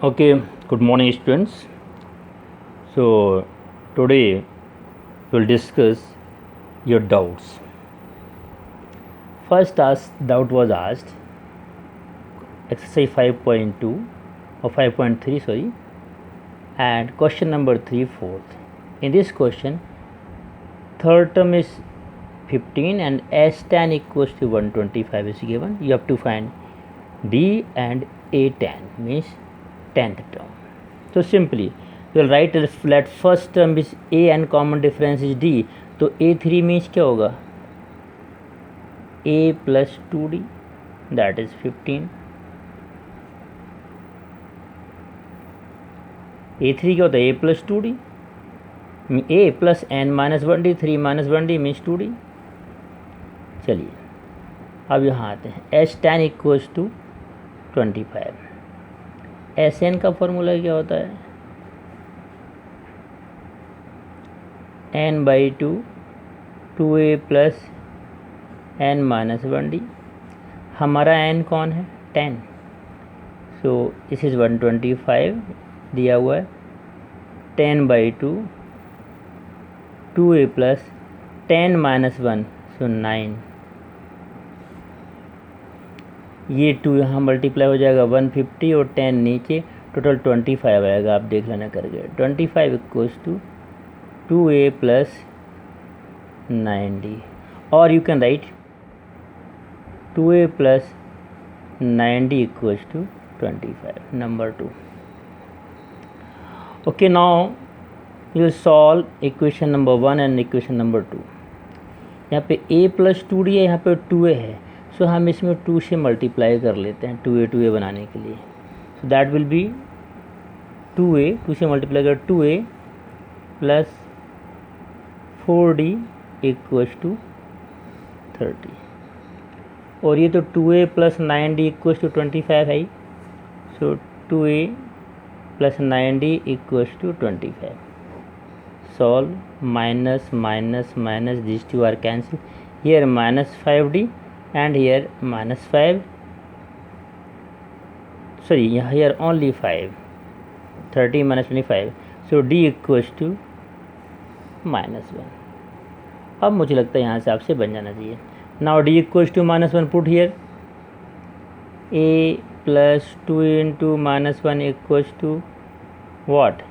Okay, good morning, students. So, today we'll discuss your doubts. First doubt was asked, exercise 5.2 or 5.3, sorry, and question number 3, fourth. In this question, third term is 15 and S tan equals to 125 is given. You have to find D and A tan, means 10th term. So simply we'll write that first term is A and common difference is D. तो A3 means क्या होगा, A plus 2D, that is 15. A3 क्या होता है, A plus 2D, A plus n minus 1D, 3 minus 1D means 2D. चलिए अब यहाँ आते हैं, H tan equals to 25. S N का फॉर्मूला क्या होता है, n by 2 2a plus n minus 1d. हमारा n कौन है, 10. सो इस इज़ 125 दिया हुआ है, 10 by 2 2a plus 10 minus 1 सो 9. ये 2 यहाँ मल्टीप्लाई हो जाएगा 150 और 10 नीचे, टोटल 25 आएगा. आप देख लेना करके, 25 equals to 2a plus 9d, और you can write 2a plus 9d equals to 25, number 2. Okay, now you will solve equation number 1 and equation number 2. यहाँ पे a plus 2d है, यहाँ पे 2a है, सो हम इसमें 2 से मल्टीप्लाई कर लेते हैं 2a बनाने के लिए. So that will be 2a, 2 से मल्टीप्लाई कर 2a plus 4d equals to 30. और ये तो 2a plus 9d equals to 25 है. So 2a plus 9d equals to 25. Solve, minus minus minus, this two are cancel. Here minus 5d and here minus 5, sorry, here only 5, 30 minus 25, so d equals to minus 1. अब मुझे लगता है यहाँ से आपसे बन जाना चाहिए. now d equals to minus 1, put here a plus 2 into minus 1 equals to what,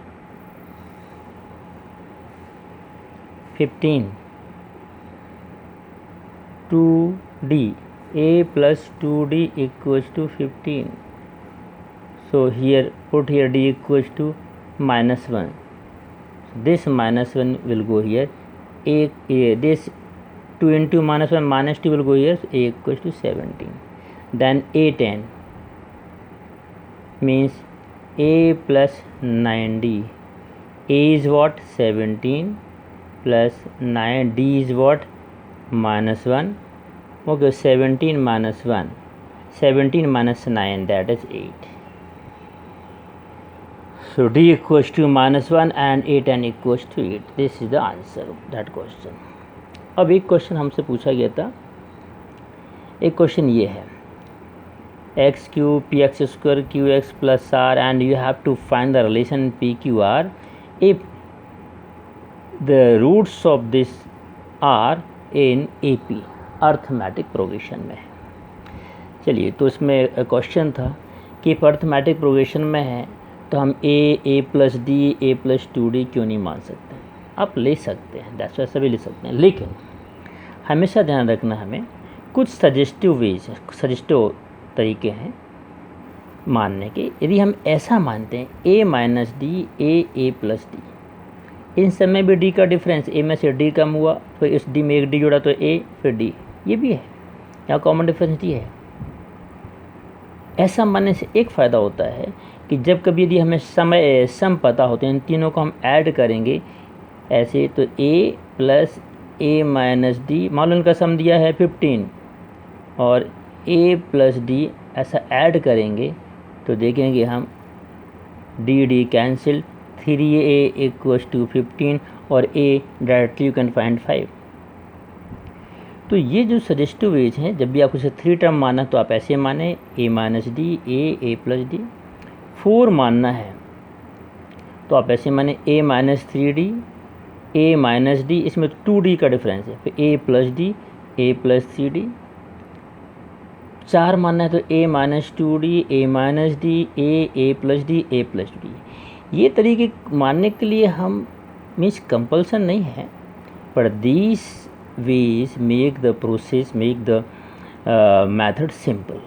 15. 2d, a plus 2d equals to 15. so here put here d equals to minus 1. this minus 1 will go here, a this 2 into minus 1 minus 2 will go here, so a equals to 17. then a 10 means a plus 9d. a is what, 17 plus 9d is what, minus 1. okay, 17 minus 1, 17 minus 9, that is 8. so d equals to minus 1 and a 10 equals to 8. this is the answer of that question. अब एक question हमसे पूछा गया था, एक question ये है, X Q P X square Q X plus R and you have to find the relation P Q R if the roots of this are in A P, arithmetic progression में है. चलिए, तो इसमें question था कि arithmetic progression में है तो हम a plus D, a plus 2d क्यों नहीं मान सकते. आप ले सकते हैं, दैट्स वैसे भी ले सकते हैं, लेकिन हमेशा ध्यान रखना, हमें कुछ सजेस्टिव वेज, सजेस्टिव तरीके हैं मानने के. यदि हम ऐसा मानते हैं a minus D, a plus D, इन सब में भी d का डिफरेंस, a में से d कम हुआ, फिर इस d में एक d जोड़ा तो a फिर d, ये भी है, यहाँ कॉमन डिफरेंस d है. ऐसा मानने से एक फ़ायदा होता है कि जब कभी यदि हमें समय सम पता होते हैं, इन तीनों को हम ऐड करेंगे ऐसे, तो a plus a minus D, मान लो इनका सम दिया है 15 और a प्लस डी, ऐसा ऐड करेंगे तो देखेंगे हम d cancel, 3a equals to 15 और a directly you can find 5. तो ये जो सजेस्टिव वेज हैं, जब भी आपको इसे 3 टर्म माना तो आप ऐसे माने a minus D, a plus D. 4 मानना है तो आप ऐसे माने a minus 3d a minus D, इसमें 2d का डिफरेंस है, फिर a plus D a plus 3d। 4 मानना है तो a minus 2d a minus D a plus D a plus D. ये तरीके मानने के लिए हम मीन्स कंपल्सन नहीं है, पर these veg make the process make the method simple,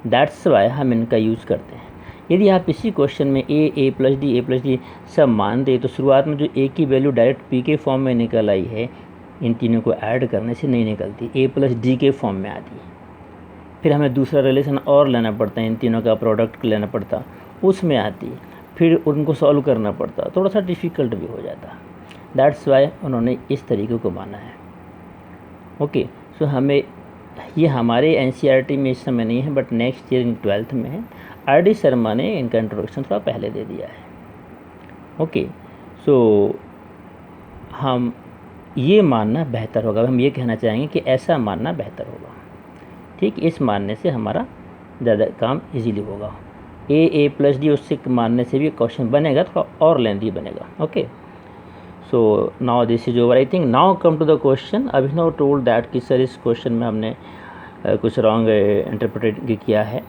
that's why हम इनका यूज़ करते हैं। यदि आप इसी क्वेश्चन में a प्लस डी सब मान दे तो शुरुआत में जो a की वैल्यू डायरेक्ट p के फॉर्म में निकल आई है, इन तीनों को ऐड करने से नहीं निकलती, a प्लस डी के फॉर्म में आती है। फिर हमें दूसरा रिलेशन और लेना पड़ता है, इन तीनों का प्रोडक्ट लेना पड़ता, उसमें आती, फिर उनको सॉल्व करना पड़ता, थोड़ा सा डिफ़िकल्ट भी हो जाता। दैट्स वाई उन्होंने इस तरीके को माना है। ओके, सो हमें ये हमारे एनसीईआरटी में इस समय नहीं है, but next year in 12th में है। आर.डी. शर्मा ने इनका इंट्रोडक्शन थोड़ा पहले दे दिया है। ओके, सो हम ये मानना बेहतर होगा, हम ये कहना चाहेंगे कि ऐसा मानना बेहतर होगा। ठीक, इस मानने से हमारा ज़्यादा काम इजीली होगा। a प्लस डी उससे मानने से भी क्वेश्चन बनेगा, थोड़ा और लेंथी बनेगा। Okay, so now this is over. I think now come to the question. Abhinav told that कि सर इस क्वेश्चन में हमने कुछ रॉन्ग इंटरप्रेट किया है।